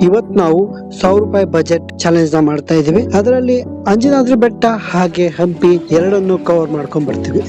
ಇವತ್ತು ನಾವು 1,000 ರೂಪಾಯಿ ಬಜೆಟ್ ಚಾಲೆಂಜ್ ನ ಮಾಡ್ತಾ ಇದೀವಿ. ಅದರಲ್ಲಿ ಅಂಜನಾದ್ರಿ ಬೆಟ್ಟ ಹಾಗೆ ಹಂಪಿ ಎರಡನ್ನು ಕವರ್ ಮಾಡ್ಕೊಂಡ್ ಬರ್ತೀವಿ.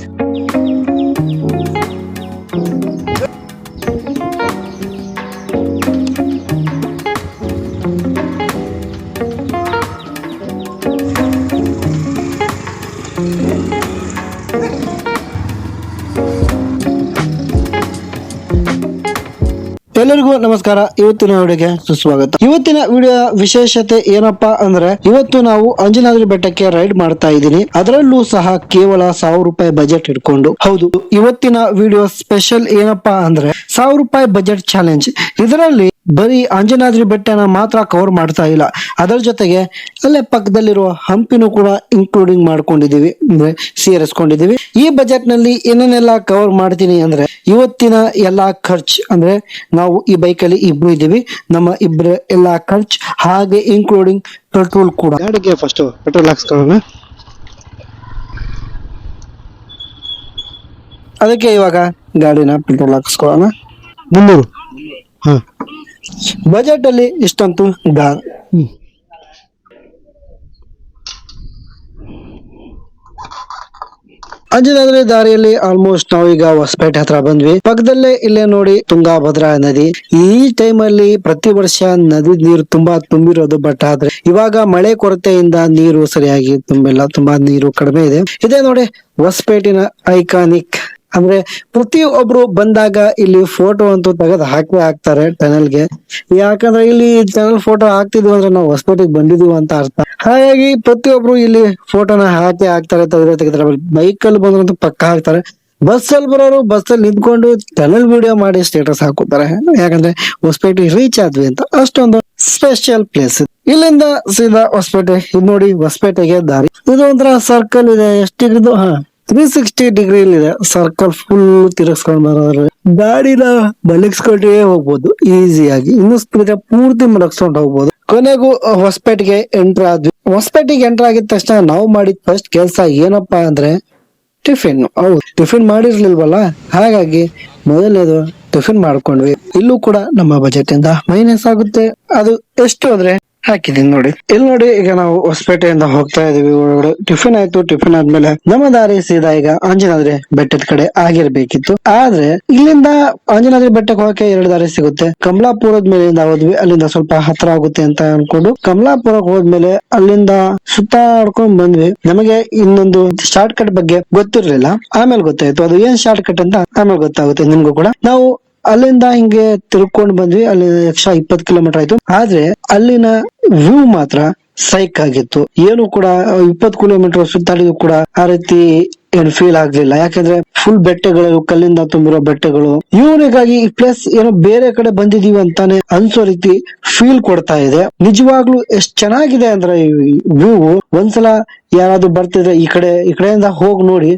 ಎಲ್ಲರಿಗೂ ನಮಸ್ಕಾರ. ಇವತ್ತಿನ ವಿಡಿಯೋಗೆ ಸುಸ್ವಾಗತ. ಇವತ್ತಿನ ವಿಡಿಯೋ ವಿಶೇಷತೆ ಏನಪ್ಪಾ ಅಂದ್ರೆ, ಇವತ್ತು ನಾವು ಅಂಜನಾದ್ರಿ ಬೆಟ್ಟಕ್ಕೆ ರೈಡ್ ಮಾಡ್ತಾ ಇದ್ದೀನಿ. ಅದರಲ್ಲೂ ಸಹ ಕೇವಲ 1,000 ರೂಪಾಯಿ ಬಜೆಟ್ ಇಟ್ಕೊಂಡು. ಹೌದು, ಇವತ್ತಿನ ವಿಡಿಯೋ ಸ್ಪೆಷಲ್ ಏನಪ್ಪಾ ಅಂದ್ರೆ 1,000 ರೂಪಾಯಿ ಬಜೆಟ್ ಚಾಲೆಂಜ್. ಇದರಲ್ಲಿ ಬರೀ ಅಂಜನಾದ್ರಿ ಬೆಟ್ಟನ ಮಾತ್ರ ಕವರ್ ಮಾಡ್ತಾ ಇಲ್ಲ, ಅದರ ಜೊತೆಗೆ ಅಲ್ಲೇ ಪಕ್ಕದಲ್ಲಿರುವ ಹಂಪಿನೂ ಕೂಡ ಇನ್ಕ್ಲೂಡಿಂಗ್ ಮಾಡ್ಕೊಂಡಿದೀವಿ, ಅಂದ್ರೆ ಸೇರಿಸ್ಕೊಂಡಿದೀವಿ. ಈ ಬಜೆಟ್ ನಲ್ಲಿ ಏನೇನೆಲ್ಲ ಕವರ್ ಮಾಡ್ತೀನಿ ಅಂದ್ರೆ, ಇವತ್ತಿನ ಎಲ್ಲಾ ಖರ್ಚು, ಅಂದ್ರೆ ನಾವು ಈ ಬೈಕ್ ಅಲ್ಲಿ ಇಬ್ರು ಇದ್ದೀವಿ, ನಮ್ಮ ಇಬ್ಬರ ಎಲ್ಲಾ ಖರ್ಚು ಹಾಗೆ ಇನ್ಕ್ಲೂಡಿಂಗ್ ಪೆಟ್ರೋಲ್ ಕೂಡ. ಗಾಡಿಗೆ ಫಸ್ಟ್ ಪೆಟ್ರೋಲ್ ಹಾಕ್ಸ್ಕೊಳ್ಳೋಣ. ಅದಕ್ಕೆ ಇವಾಗ ಗಾಡಿನ ಪೆಟ್ರೋಲ್ ಹಾಕ್ಸ್ಕೊಳ್ಳೋಣ. 300. ಹ, ಬಜೆಟ್ ಅಲ್ಲಿ ಇಷ್ಟಂತೂ ಗಾರ್. ಅಂಜನಾದ್ರಿ ದಾರಿಯಲ್ಲಿ ಆಲ್ಮೋಸ್ಟ್ ನಾವೀಗ ಹೊಸಪೇಟೆ ಹತ್ರ ಬಂದ್ವಿ. ಪಕ್ಕದಲ್ಲೇ ಇಲ್ಲೇ ನೋಡಿ ತುಂಗಾಭದ್ರಾ ನದಿ. ಈ ಟೈಮ್ ಅಲ್ಲಿ ಪ್ರತಿ ವರ್ಷ ನದಿ ನೀರು ತುಂಬಾ ತುಂಬಿರೋದು, ಬಟ್ ಆದ್ರೆ ಇವಾಗ ಮಳೆ ಕೊರತೆಯಿಂದ ನೀರು ಸರಿಯಾಗಿ ತುಂಬಿಲ್ಲ, ತುಂಬಾ ನೀರು ಕಡಿಮೆ ಇದೆ. ಇದೇ ನೋಡಿ ಹೊಸಪೇಟಿನ ಐಕಾನಿಕ್. ಅಂದ್ರೆ ಪ್ರತಿಯೊಬ್ರು ಬಂದಾಗ ಇಲ್ಲಿ ಫೋಟೋ ಅಂತೂ ತೆಗೆದು ಹಾಕ್ತಾರೆ ಟನಲ್ಗೆ. ಯಾಕಂದ್ರೆ ಇಲ್ಲಿ ಟನಲ್ ಫೋಟೋ ಹಾಕ್ತಿದ್ವಿ ಅಂದ್ರೆ ನಾವು ಹೊಸಪೇಟೆಗೆ ಬಂದಿದೀವಿ ಅಂತ ಅರ್ಥ. ಹಾಗಾಗಿ ಪ್ರತಿಯೊಬ್ರು ಇಲ್ಲಿ ಫೋಟೋನ ಹಾಕ್ತಾರೆ, ತೆಗೆದ್ರೆ. ಬೈಕ್ ಅಲ್ಲಿ ಬಂದ್ರಂತೂ ಪಕ್ಕ ಹಾಕ್ತಾರೆ. ಬಸ್ ಅಲ್ಲಿ ಬರೋರು ಬಸ್ ಅಲ್ಲಿ ನಿಂತ್ಕೊಂಡು ಟನಲ್ ವಿಡಿಯೋ ಮಾಡಿ ಸ್ಟೇಟಸ್ ಹಾಕುತ್ತಾರೆ. ಯಾಕಂದ್ರೆ ಹೊಸಪೇಟೆ ರೀಚ್ ಆದ್ವಿ ಅಂತ. ಅಷ್ಟೊಂದು ಸ್ಪೆಷಲ್ ಪ್ಲೇಸ್. ಇಲ್ಲಿಂದ ಸೀದಾ ಹೊಸಪೇಟೆ. ಇದು ನೋಡಿ ಹೊಸಪೇಟೆಗೆ ದಾರಿ. ಇದು ಒಂಥರ ಸರ್ಕಲ್ ಇದೆ. ಎಷ್ಟಿದ್ದು 360 ಡಿಗ್ರಿ ಇದೆ. ಸರ್ಕಲ್ ಫುಲ್ ತಿರುಗಿಸ್ಕೊಂಡ್ ಬರೋದ್ರೆ ಗಾಡಿನ ಮಲಗಿಸ್ಕೊಂಡೇ ಹೋಗ್ಬೋದು ಈಸಿಯಾಗಿ. ಇನ್ನು ಪೂರ್ತಿ ಮಲಗಿಸ್ಕೊಂಡು ಹೋಗ್ಬೋದು. ಕೊನೆಗೂ ಹೊಸಪೇಟೆಗೆ ಎಂಟರ್ ಆದ್ವಿ. ಹೊಸಪೇಟೆಗೆ ಎಂಟರ್ ಆಗಿದ ತಕ್ಷಣ ನಾವು ಮಾಡಿದ ಫಸ್ಟ್ ಕೆಲಸ ಏನಪ್ಪಾ ಅಂದ್ರೆ ಟಿಫಿನ್. ಹೌದು, ಟಿಫಿನ್ ಮಾಡಿರ್ಲಿಲ್ವಲ್ಲ, ಹಾಗಾಗಿ ಮೊದಲನೇದು ಟಿಫಿನ್ ಮಾಡ್ಕೊಂಡ್ವಿ. ಇಲ್ಲೂ ಕೂಡ ನಮ್ಮ ಬಜೆಟ್ ಇಂದ ಮೈನಸ್ ಆಗುತ್ತೆ. ಅದು ಎಷ್ಟು ಅಂದ್ರೆ ಹಾಕಿದೀನಿ ನೋಡಿ. ಇಲ್ಲಿ ನೋಡಿ, ಈಗ ನಾವು ಹೊಸಪೇಟೆಯಿಂದ ಹೋಗ್ತಾ ಇದೀವಿ ಒಳಗಡೆ. ಟಿಫಿನ್ ಆಯ್ತು. ಟಿಫಿನ್ ಆದ್ಮೇಲೆ ನಮ್ಮ ದಾರಿ ಸೀದಾ ಈಗ ಅಂಜನಾದ್ರಿ ಬೆಟ್ಟದ ಕಡೆ ಆಗಿರ್ಬೇಕಿತ್ತು. ಆದ್ರೆ ಇಲ್ಲಿಂದ ಅಂಜನಾದ್ರಿ ಬೆಟ್ಟಕ್ಕೆ ಹೋಗಕ್ಕೆ 2 ದಾರಿ ಸಿಗುತ್ತೆ. ಕಮಲಾಪುರದ ಮೇಲಿಂದ ಹೋದ್ವಿ, ಅಲ್ಲಿಂದ ಸ್ವಲ್ಪ ಹತ್ರ ಆಗುತ್ತೆ ಅಂತ ಅನ್ಕೊಂಡು ಕಮಲಾಪುರಕ್ಕೆ ಹೋದ್ಮೇಲೆ ಅಲ್ಲಿಂದ ಸುತ್ತಾಡ್ಕೊಂಡ್ ಬಂದ್ವಿ. ನಮಗೆ ಇನ್ನೊಂದು ಶಾರ್ಟ್ ಕಟ್ ಬಗ್ಗೆ ಗೊತ್ತಿರ್ಲಿಲ್ಲ, ಆಮೇಲೆ ಗೊತ್ತಾಯ್ತು. ಅದು ಏನ್ ಶಾರ್ಟ್ ಕಟ್ ಅಂತ ಆಮೇಲೆ ಗೊತ್ತಾಗುತ್ತೆ ನಿಮ್ಗೂ ಕೂಡ. ನಾವು ಅಲ್ಲಿಂದ ಹಿಂಗೆ ತಿರ್ಕೊಂಡು ಬಂದ್ವಿ. ಅಲ್ಲಿ ಎಕ್ಸ್ಟ್ರಾ 20 ಕಿಲೋಮೀಟರ್ ಆಯ್ತು. ಆದ್ರೆ ಅಲ್ಲಿನ ವ್ಯೂ ಮಾತ್ರ ಸೈಕ್ ಆಗಿತ್ತು. ಏನು ಕೂಡ 20 ಕಿಲೋಮೀಟರ್ ಸುತ್ತಾಡಿದ್ರು ಕೂಡ ಆ ರೀತಿ ಏನು ಫೀಲ್ ಆಗ್ಲಿಲ್ಲ. ಯಾಕಂದ್ರೆ ಫುಲ್ ಬೆಟ್ಟಗಳು, ಕಲ್ಲಿಂದ ತುಂಬಿರೋ ಬೆಟ್ಟಗಳು. ಯೂನಿಕ್ ಆಗಿ ಈ ಪ್ಲೇಸ್ ಏನೋ ಬೇರೆ ಕಡೆ ಬಂದಿದೀವಿ ಅಂತಾನೆ ಅನ್ಸೋ ರೀತಿ ಫೀಲ್ ಕೊಡ್ತಾ ಇದೆ. ನಿಜವಾಗ್ಲೂ ಎಷ್ಟ್ ಚೆನ್ನಾಗಿದೆ ಅಂದ್ರೆ ಈ ವ್ಯೂ. ಒಂದ್ಸಲ ಯಾರಾದ್ರೂ ಬರ್ತಿದ್ರೆ ಈ ಕಡೆಯಿಂದ ಹೋಗಿ ನೋಡಿ,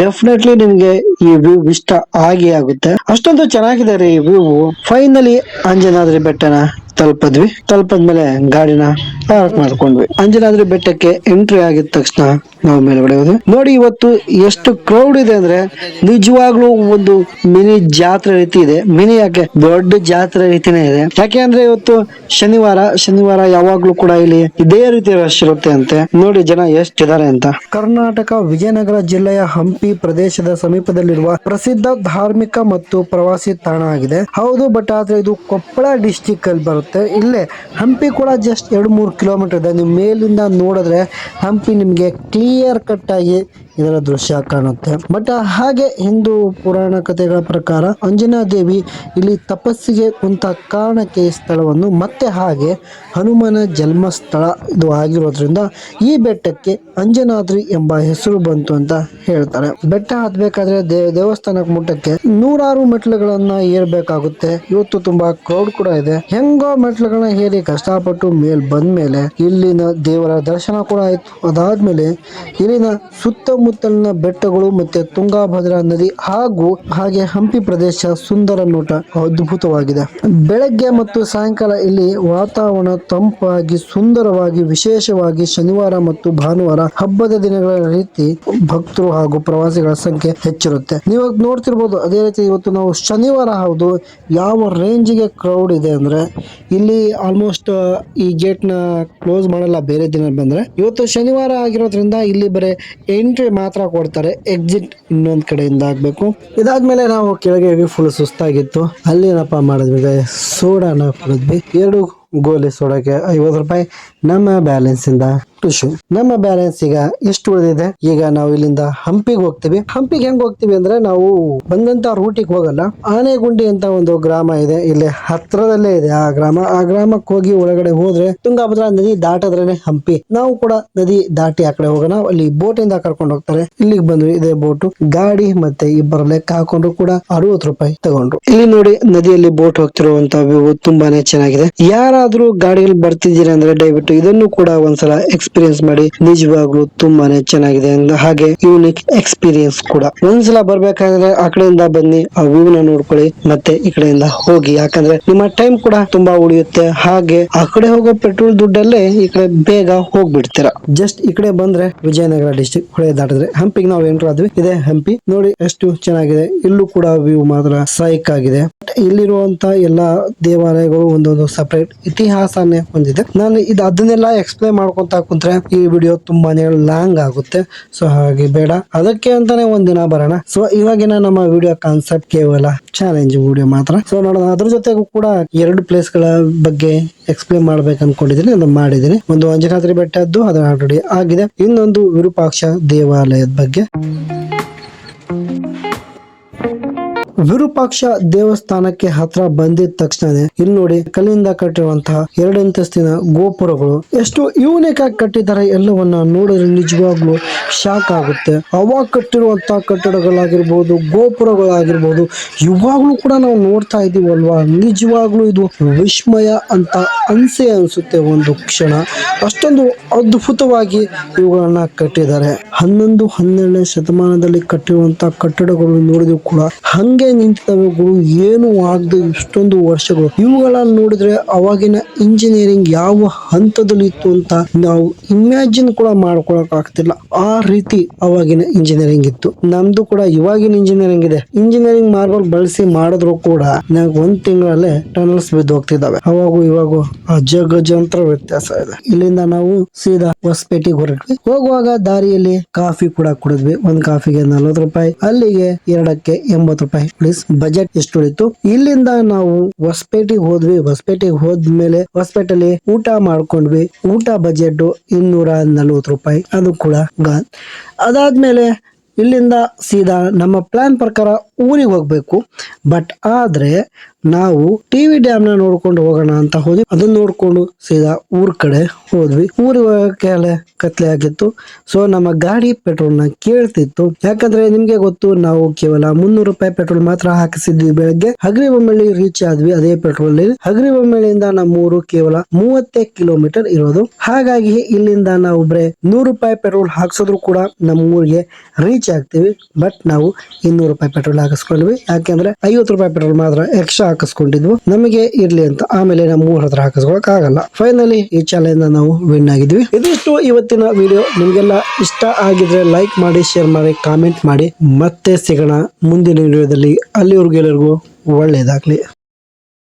ಡೆಫಿನೆಟ್ಲಿ ನಿಮ್ಗೆ ಈ ವ್ಯೂ ಇಷ್ಟ ಆಗೇ ಆಗುತ್ತೆ. ಅಷ್ಟೊಂದು ಚೆನ್ನಾಗಿದೆ ರೀ ಈ ವ್ಯೂ. ಫೈನಲಿ ಅಂಜನಾದ್ರಿ ಬೆಟ್ಟನ ತಲುಪದ್ಮೇಲೆ ಗಾಡಿನ ಪಾರ್ಕ್ ಮಾಡ್ಕೊಂಡ್ವಿ. ಅಂಜನಾದ್ರಿ ಬೆಟ್ಟಕ್ಕೆ ಎಂಟ್ರಿ ಆಗಿದ ತಕ್ಷಣ ನಾವು ಮೇಲ್ಗಡೆ ಹೋದ್ವಿ. ನೋಡಿ ಇವತ್ತು ಎಷ್ಟು ಕ್ರೌಡ್ ಇದೆ ಅಂದ್ರೆ ನಿಜವಾಗ್ಲೂ ಒಂದು ಮಿನಿ ಜಾತ್ರೆ ರೀತಿ ಇದೆ. ಮಿನಿ ಯಾಕೆ, ದೊಡ್ಡ ಜಾತ್ರೆ ರೀತಿನೇ ಇದೆ. ಯಾಕೆ ಅಂದ್ರೆ ಇವತ್ತು ಶನಿವಾರ ಯಾವಾಗ್ಲೂ ಕೂಡ ಇಲ್ಲಿ ಇದೇ ರೀತಿ ರಶ್ ಇರುತ್ತೆ ಅಂತೆ. ನೋಡಿ ಜನ ಎಷ್ಟಿದ್ದಾರೆ ಅಂತ. ಕರ್ನಾಟಕ ವಿಜಯನಗರ ಜಿಲ್ಲೆಯ ಹಂಪಿ ಪ್ರದೇಶದ ಸಮೀಪದಲ್ಲಿರುವ ಪ್ರಸಿದ್ಧ ಧಾರ್ಮಿಕ ಮತ್ತು ಪ್ರವಾಸಿ ತಾಣ ಆಗಿದೆ. ಹೌದು, ಬಟ್ ಆದ್ರೆ ಇದು ಕೊಪ್ಪಳ ಡಿಸ್ಟಿಕ್ ಅಲ್ಲಿ ಬರುತ್ತೆ. ಇಲ್ಲೇ ಹಂಪಿ ಕೂಡ ಜಸ್ಟ್ 2-3 ಕಿಲೋಮೀಟರ್ ಇದೆ. ನೀವು ಮೇಲಿಂದ ನೋಡಿದ್ರೆ ಹಂಪಿ ನಿಮ್ಗೆ ಕ್ಲಿಯರ್ ಕಟ್ ಆಗಿ ಇದರ ದೃಶ್ಯ ಕಾಣುತ್ತೆ. ಬಟ್ ಹಾಗೆ ಹಿಂದೂ ಪುರಾಣ ಕಥೆಗಳ ಪ್ರಕಾರ ಅಂಜನಾ ದೇವಿ ಇಲ್ಲಿ ತಪಸ್ಸಿಗೆ ಕುಂತ ಕಾರಣಕ್ಕೆ ಈ ಸ್ಥಳವನ್ನು ಮತ್ತೆ ಹಾಗೆ ಹನುಮನ ಜನ್ಮಸ್ಥಳ ಇದು ಆಗಿರೋದ್ರಿಂದ ಈ ಬೆಟ್ಟಕ್ಕೆ ಅಂಜನಾದ್ರಿ ಎಂಬ ಹೆಸರು ಬಂತು ಅಂತ ಹೇಳ್ತಾರೆ. ಬೆಟ್ಟ ಹತ್ಬೇಕಾದ್ರೆ ದೇವಸ್ಥಾನಕ್ಕೆ ಮುಟ್ಟಕ್ಕೆ 100 ಮೆಟ್ಲುಗಳನ್ನ ಏರ್ಬೇಕಾಗುತ್ತೆ. ಇವತ್ತು ತುಂಬಾ ಕ್ರೌಡ್ ಕೂಡ ಇದೆ. ಹೆಂಗೋ ಮೆಟ್ಲುಗಳನ್ನ ಏರಿ ಕಷ್ಟಪಟ್ಟು ಬಂದ್ಮೇಲೆ ಇಲ್ಲಿನ ದೇವರ ದರ್ಶನ ಕೂಡ ಆಯ್ತು. ಅದಾದ್ಮೇಲೆ ಇಲ್ಲಿನ ಸುತ್ತಮುತ್ತ ಸುತ್ತಮುತ್ತಲಿನ ಬೆಟ್ಟಗಳು ಮತ್ತೆ ತುಂಗಾಭದ್ರಾ ನದಿ ಹಾಗೂ ಹಾಗೆ ಹಂಪಿ ಪ್ರದೇಶ ಸುಂದರ ನೋಟ ಅದ್ಭುತವಾಗಿದೆ. ಬೆಳಗ್ಗೆ ಮತ್ತು ಸಾಯಂಕಾಲ ಇಲ್ಲಿ ವಾತಾವರಣ ತಂಪಾಗಿ ಸುಂದರವಾಗಿ, ವಿಶೇಷವಾಗಿ ಶನಿವಾರ ಮತ್ತು ಭಾನುವಾರ ಹಬ್ಬದ ದಿನಗಳ ರೀತಿ ಭಕ್ತರು ಹಾಗೂ ಪ್ರವಾಸಿಗಳ ಸಂಖ್ಯೆ ಹೆಚ್ಚಿರುತ್ತೆ. ನೀವು ನೋಡ್ತಿರ್ಬೋದು. ಅದೇ ರೀತಿ ಇವತ್ತು ನಾವು ಶನಿವಾರ, ಹೌದು, ಯಾವ ರೇಂಜಿಗೆ ಕ್ರೌಡ್ ಇದೆ ಅಂದ್ರೆ ಇಲ್ಲಿ ಆಲ್ಮೋಸ್ಟ್ ಈ ಗೇಟ್ ನ ಕ್ಲೋಸ್ ಮಾಡಲ್ಲ ಬೇರೆ ದಿನ ಬಂದ್ರೆ. ಇವತ್ತು ಶನಿವಾರ ಆಗಿರೋದ್ರಿಂದ ಇಲ್ಲಿ ಬರೀ ಎಂಟ್ರಿ ಮಾತ್ರ ಕೊಡ್ತಾರೆ, ಎಕ್ಸಿಟ್ ಇನ್ನೊಂದ್ ಕಡೆಯಿಂದ ಆಗ್ಬೇಕು. ಇದಾದ್ಮೇಲೆ ನಾವು ಕೆಳಗೆ ಫುಲ್ ಸುಸ್ತಾಗಿತ್ತು. ಅಲ್ಲಿ ಏನಪ್ಪಾ ಮಾಡಿದ್ವಿ, ಸೋಡಾನ ಕುಡಿದ್ವಿ. 2 ಗೋಲಿ ಸೋಡಕ್ಕೆ 50 ರೂಪಾಯಿ. ನಮ್ಮ ಬ್ಯಾಲೆನ್ಸ್ ಇಂದ ಟುಶು. ನಮ್ಮ ಬ್ಯಾಲೆನ್ಸ್ ಈಗ ಎಷ್ಟು ಉಳಿದಿದೆ. ಈಗ ನಾವು ಇಲ್ಲಿಂದ ಹಂಪಿಗೆ ಹೋಗ್ತೀವಿ. ಹಂಪಿಗೆ ಹೆಂಗ್ ಹೋಗ್ತೀವಿ ಅಂದ್ರೆ ನಾವು ಬಂದಂತ ರೂಟಿಗೆ ಹೋಗಲ್ಲ. ಆನೆಗುಂಡಿ ಅಂತ ಒಂದು ಗ್ರಾಮ ಇದೆ, ಇಲ್ಲಿ ಹತ್ರದಲ್ಲೇ ಇದೆ ಆ ಗ್ರಾಮ. ಆ ಗ್ರಾಮಕ್ಕೆ ಹೋಗಿ ಒಳಗಡೆ ಹೋದ್ರೆ ತುಂಗಾಭದ್ರಾ ನದಿ ದಾಟದ್ರೇನೆ ಹಂಪಿ. ನಾವು ಕೂಡ ನದಿ ದಾಟಿ ಆ ಕಡೆ ಹೋಗೋಣ. ಅಲ್ಲಿ ಬೋಟ್ ಇಂದ ಕರ್ಕೊಂಡು ಹೋಗ್ತಾರೆ. ಇಲ್ಲಿಗೆ ಬಂದ್ವಿ, ಇದೇ ಬೋಟು. ಗಾಡಿ ಮತ್ತೆ ಇಬ್ಬರ ಲೆಕ್ಕ ಹಾಕೊಂಡ್ರು ಕೂಡ 60 ರೂಪಾಯಿ ತಗೊಂಡ್ರು. ಇಲ್ಲಿ ನೋಡಿ ನದಿಯಲ್ಲಿ ಬೋಟ್ ಹೋಗ್ತಿರುವಂತ ವ್ಯೂ ತುಂಬಾನೇ ಚೆನ್ನಾಗಿದೆ. ಯಾರಾದ್ರೂ ಗಾಡಿಯಲ್ಲಿ ಬರ್ತಿದ್ದೀರಾ ಅಂದ್ರೆ ದಯವಿಟ್ಟು ಇದನ್ನು ಕೂಡ ಒಂದ್ಸಲ ಎಕ್ಸ್ಪೀರಿಯನ್ಸ್ ಮಾಡಿ. ನಿಜವಾಗ್ಲೂ ತುಂಬಾನೇ ಚೆನ್ನಾಗಿದೆ, ಹಾಗೆ ಯೂನಿಕ್ ಎಕ್ಸ್ಪೀರಿಯನ್ಸ್ ಕೂಡ. ಒಂದ್ಸಲ ಬರ್ಬೇಕಾದ್ರೆ ಆ ಕಡೆಯಿಂದ ಬನ್ನಿ, ಆ ವ್ಯೂ ನ ನೋಡ್ಕೊಳ್ಳಿ, ಮತ್ತೆ ಈ ಕಡೆಯಿಂದ ಹೋಗಿ. ಯಾಕಂದ್ರೆ ನಿಮ್ಮ ಟೈಮ್ ಕೂಡ ತುಂಬಾ ಉಳಿಯುತ್ತೆ. ಹಾಗೆ ಆ ಕಡೆ ಹೋಗೋ ಪೆಟ್ರೋಲ್ ದುಡ್ಡಲ್ಲೇ ಈ ಕಡೆ ಬೇಗ ಹೋಗ್ಬಿಡ್ತೀರಾ. ಜಸ್ಟ್ ಈ ಕಡೆ ಬಂದ್ರೆ ವಿಜಯನಗರ ಡಿಸ್ಟ್ರಿಕ್ಟ್ ಹೊಳೆ ದಾಟಿದ್ರೆ ಹಂಪಿಗೆ ನಾವು ಎಂಟರ್ ಆದ್ವಿ. ಇದೇ ಹಂಪಿ ನೋಡಿ ಎಷ್ಟು ಚೆನ್ನಾಗಿದೆ. ಇಲ್ಲೂ ಕೂಡ ವ್ಯೂ ಮಾತ್ರ ಸೈಕ್ ಆಗಿದೆ. ಇಲ್ಲಿರುವಂತ ಎಲ್ಲಾ ದೇವಾಲಯಗಳು ಒಂದೊಂದು ಸಪರೇಟ್ ಇತಿಹಾಸನೇ ಹೊಂದಿದೆ. ನಾನು ಅದನ್ನೆಲ್ಲ ಎಕ್ಸ್ಪ್ಲೈನ್ ಮಾಡ್ಕೊಂತ ಕುಂತ್ರೆ ಈ ವಿಡಿಯೋ ತುಂಬಾನೇ ಲಾಂಗ್ ಆಗುತ್ತೆ. ಸೊ ಹಾಗೆ ಬೇಡ, ಅದಕ್ಕೆ ಅಂತಾನೆ ಒಂದಿನ ಬರೋಣ. ಸೊ ಇವಾಗಿನ ನಮ್ಮ ವಿಡಿಯೋ ಕಾನ್ಸೆಪ್ಟ್ ಕೇವಲ ಚಾಲೆಂಜ್ ವಿಡಿಯೋ ಮಾತ್ರ. ಸೊ ನೋಡೋಣ. ಅದ್ರ ಜೊತೆಗೂ ಕೂಡ 2 ಪ್ಲೇಸ್ ಗಳ ಬಗ್ಗೆ ಎಕ್ಸ್ಪ್ಲೇನ್ ಮಾಡ್ಬೇಕು ಅನ್ಕೊಂಡಿದ್ದೀನಿ, ಅದನ್ನ ಮಾಡಿದ್ದೀನಿ. ಒಂದು ಅಂಜನಾದ್ರಿ ಬೆಟ್ಟದ್ದು ಅದು ಆಲ್ರೆಡಿ ಆಗಿದೆ. ಇನ್ನೊಂದು ವಿರೂಪಾಕ್ಷ ದೇವಾಲಯದ ಬಗ್ಗೆ. ವಿರೂಪಾಕ್ಷ ದೇವಸ್ಥಾನಕ್ಕೆ ಹತ್ರ ಬಂದಿದ ತಕ್ಷಣ ಇಲ್ಲಿ ನೋಡಿ ಕಲ್ಲಿಂದ ಕಟ್ಟಿರುವಂತಹ 2 ಅಂತಸ್ತಿನ ಗೋಪುರಗಳು ಎಷ್ಟು ಯೂನಿಕ್ ಆಗಿ ಕಟ್ಟಿದ್ದಾರೆ. ಎಲ್ಲವನ್ನ ನೋಡಿದ್ರೆ ನಿಜವಾಗ್ಲೂ ಶಾಕ್ ಆಗುತ್ತೆ. ಅವಾಗ ಕಟ್ಟಿರುವಂತಹ ಕಟ್ಟಡಗಳಾಗಿರ್ಬೋದು, ಗೋಪುರಗಳಾಗಿರ್ಬೋದು, ಇವಾಗ್ಲೂ ಕೂಡ ನಾವು ನೋಡ್ತಾ ಇದೀವಲ್ವಾ. ನಿಜವಾಗ್ಲೂ ಇದು ವಿಸ್ಮಯ ಅಂತ ಅನ್ಸುತ್ತೆ ಒಂದು ಕ್ಷಣ. ಅಷ್ಟೊಂದು ಅದ್ಭುತವಾಗಿ ಇವುಗಳನ್ನ ಕಟ್ಟಿದ್ದಾರೆ. 11-12ನೇ ಶತಮಾನದಲ್ಲಿ ಕಟ್ಟಿರುವಂತಹ ಕಟ್ಟಡಗಳು ನೋಡಿದ್ರು ಕೂಡ ಹಂಗೆ ನಿಂತಿದ್ದಾವೆ. ಏನು ಆಗದೆ ಇಷ್ಟೊಂದು ವರ್ಷಗಳು. ಇವುಗಳನ್ನ ನೋಡಿದ್ರೆ ಅವಾಗಿನ ಇಂಜಿನಿಯರಿಂಗ್ ಯಾವ ಹಂತದಲ್ಲಿ ಇತ್ತು ಅಂತ ನಾವು ಇಮ್ಯಾಜಿನ್ ಕೂಡ ಮಾಡ್ಕೊಳಕ್ ಆಗ್ತಿಲ್ಲ. ಆ ರೀತಿ ಅವಾಗಿನ ಇಂಜಿನಿಯರಿಂಗ್ ಇತ್ತು. ನಮ್ದು ಕೂಡ ಇವಾಗಿನ ಇಂಜಿನಿಯರಿಂಗ್ ಇದೆ. ಇಂಜಿನಿಯರಿಂಗ್ ಮಾರ್ಬಲ್ ಬಳಸಿ ಮಾಡಿದ್ರು ಕೂಡ ನನಗೆ 1 ತಿಂಗಳಲ್ಲೇ ಟನಲ್ಸ್ ಬಿದ್ದು ಹೋಗ್ತಿದ್ದಾವೆ. ಅವಾಗೂ ಇವಾಗೂ ಅಜಗಜಾಂತರ ವ್ಯತ್ಯಾಸ ಇದೆ. ಇಲ್ಲಿಂದ ನಾವು ಸೀದಾ ಹೊಸಪೇಟೆಗೆ ಹೊರಟ್ವಿ. ಹೋಗುವಾಗ ದಾರಿಯಲ್ಲಿ ಕಾಫಿ ಕೂಡ ಕುಡಿದ್ವಿ. 1 ಕಾಫಿಗೆ 40 ರೂಪಾಯಿ, ಅಲ್ಲಿಗೆ 2ಕ್ಕೆ 80 ರೂಪಾಯಿ. ಬಜೆಟ್ ಎಷ್ಟು ಉಳಿತು. ಇಲ್ಲಿಂದ ನಾವು ಹೊಸಪೇಟೆಗೆ ಹೋದ್ವಿ. ಹೊಸಪೇಟೆಗೆ ಹೋದ್ಮೇಲೆ ಹೊಸಪೇಟೆಯಲ್ಲಿ ಊಟ ಮಾಡ್ಕೊಂಡ್ವಿ. ಊಟ ಬಜೆಟ್ 240 ರೂಪಾಯಿ, ಅದು ಕೂಡ ಗಾನ್. ಅದಾದ್ಮೇಲೆ ಇಲ್ಲಿಂದ ಸೀದಾ ನಮ್ಮ ಪ್ಲಾನ್ ಪ್ರಕಾರ ಊರಿಗೆ ಹೋಗ್ಬೇಕು. ಬಟ್ ಆದ್ರೆ ನಾವು ಟಿವಿ ಡ್ಯಾಮ್ ನ ನೋಡ್ಕೊಂಡು ಹೋಗೋಣ ಅಂತ ಹೋದ್ವಿ. ಅದನ್ನ ನೋಡ್ಕೊಂಡು ಸೀದಾ ಊರ್ ಕಡೆ ಹೋದ್ವಿ. ಊರಿಗೆ ಹೋಗಕ್ಕೆ ಕತ್ಲೆ ಆಗಿತ್ತು. ಸೊ ನಮ್ಮ ಗಾಡಿ ಪೆಟ್ರೋಲ್ ನ ಕೇಳ್ತಿತ್ತು. ಯಾಕಂದ್ರೆ ನಿಮ್ಗೆ ಗೊತ್ತು, ನಾವು ಕೇವಲ 300 ರೂಪಾಯಿ ಪೆಟ್ರೋಲ್ ಮಾತ್ರ ಹಾಕಿಸಿದ್ವಿ. ಬೆಳಗ್ಗೆ ಹಗರಿಬೊಮ್ಮಳ್ಳಿ ರೀಚ್ ಆದ್ವಿ. ಅದೇ ಪೆಟ್ರೋಲ್ ಹಗರಿಬೊಮ್ಮಳ್ಳಿಯಿಂದ ನಮ್ಮೂರು ಕೇವಲ 30 ಕಿಲೋಮೀಟರ್ ಇರೋದು. ಹಾಗಾಗಿ ಇಲ್ಲಿಂದ ನಾವು ಬರೇ 100 ರೂಪಾಯಿ ಪೆಟ್ರೋಲ್ ಹಾಕ್ಸಿದ್ರು ಕೂಡ ನಮ್ಮ ಊರಿಗೆ ರೀಚ್ ಆಗ್ತೀವಿ. ಬಟ್ ನಾವು 200 ರೂಪಾಯಿ ಪೆಟ್ರೋಲ್ ಹಾಕಿಸ್ಕೊಂಡ್ವಿ. ಯಾಕೆಂದ್ರೆ 50 ರೂಪಾಯಿ ಪೆಟ್ರೋಲ್ ಮಾತ್ರ ಎಕ್ಸ್ಟ್ರಾ ಹಾಕಿಸ್ಕೊಂಡಿದ್ವು, ನಮಗೆ ಇರ್ಲಿ ಅಂತ. ಆಮೇಲೆ ನಮ್ಮ ಊರ ಹತ್ರ ಹಾಕಿಸ್ಕೊಳಕ್ ಆಗಲ್ಲ. ಫೈನಲಿ ಈ ಚಾಲೆಂಜ್ ನಾವು ವಿನ್ ಆಗಿದ್ವಿ. ಇದಿಷ್ಟು ಇವತ್ತಿನ ವಿಡಿಯೋ. ನಿಮ್ಗೆಲ್ಲ ಇಷ್ಟ ಆಗಿದ್ರೆ ಲೈಕ್ ಮಾಡಿ, ಶೇರ್ ಮಾಡಿ, ಕಾಮೆಂಟ್ ಮಾಡಿ. ಮತ್ತೆ ಸಿಗೋಣ ಮುಂದಿನ ವಿಡಿಯೋದಲ್ಲಿ. ಅಲ್ಲಿವರೆಗೂ ಎಲ್ಲರಿಗೂ ಒಳ್ಳೇದಾಗ್ಲಿ.